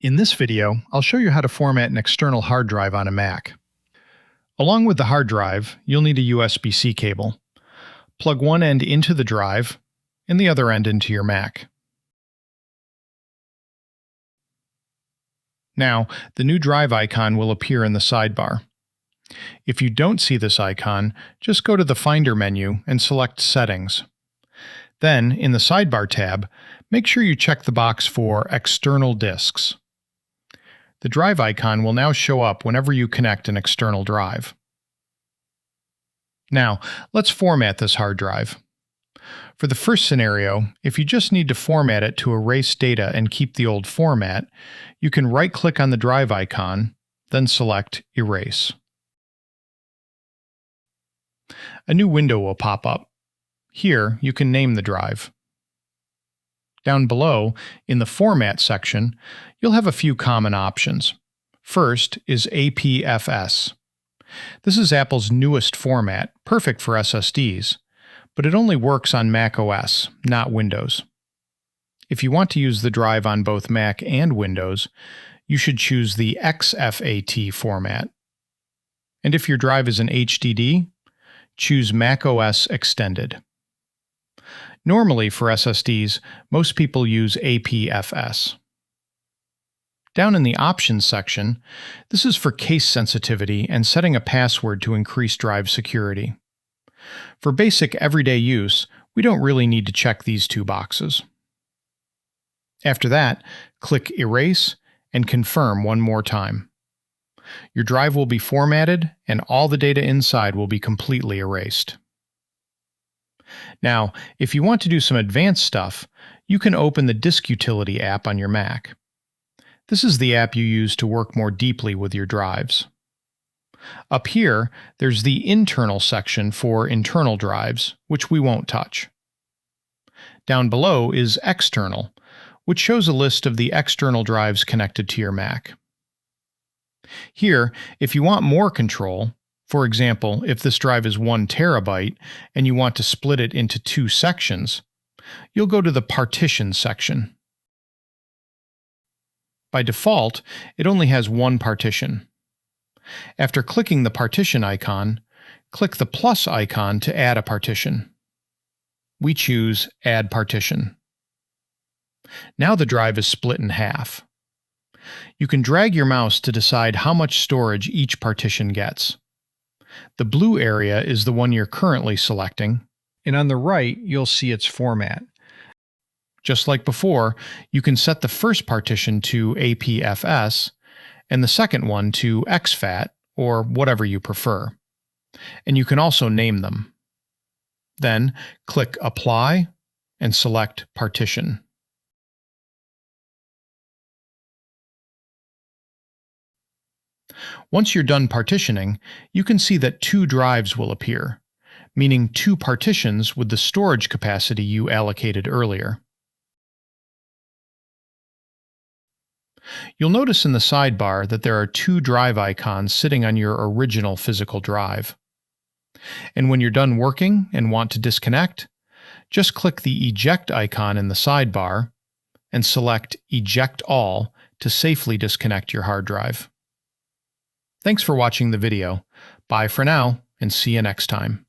In this video, I'll show you how to format an external hard drive on a Mac. Along with the hard drive, you'll need a USB-C cable. Plug one end into the drive and the other end into your Mac. Now, the new drive icon will appear in the sidebar. If you don't see this icon, just go to the Finder menu and select Settings. Then, in the Sidebar tab, make sure you check the box for External Disks. The drive icon will now show up whenever you connect an external drive. Now, let's format this hard drive. For the first scenario, if you just need to format it to erase data and keep the old format, you can right-click on the drive icon, then select Erase. A new window will pop up. Here, you can name the drive. Down below, in the Format section, you'll have a few common options. First is APFS. This is Apple's newest format, perfect for SSDs, but it only works on macOS, not Windows. If you want to use the drive on both Mac and Windows, you should choose the XFAT format. And if your drive is an HDD, choose macOS Extended. Normally, for SSDs, most people use APFS. Down in the Options section, this is for case sensitivity and setting a password to increase drive security. For basic everyday use, we don't really need to check these two boxes. After that, click Erase and Confirm one more time. Your drive will be formatted and all the data inside will be completely erased. Now, if you want to do some advanced stuff, you can open the Disk Utility app on your Mac. This is the app you use to work more deeply with your drives. Up here, there's the Internal section for internal drives, which we won't touch. Down below is External, which shows a list of the external drives connected to your Mac. Here, if you want more control, for example, if this drive is 1 terabyte and you want to split it into 2 sections, you'll go to the Partition section. By default, it only has one partition. After clicking the partition icon, click the plus icon to add a partition. We choose Add Partition. Now the drive is split in half. You can drag your mouse to decide how much storage each partition gets. The blue area is the one you're currently selecting, and on the right you'll see its format. Just like before, you can set the first partition to APFS and the second one to exFAT, or whatever you prefer. And you can also name them. Then click Apply and select Partition. Once you're done partitioning, you can see that 2 drives will appear, meaning 2 partitions with the storage capacity you allocated earlier. You'll notice in the sidebar that there are 2 drive icons sitting on your original physical drive. And when you're done working and want to disconnect, just click the Eject icon in the sidebar and select Eject All to safely disconnect your hard drive. Thanks for watching the video. Bye for now, and see you next time.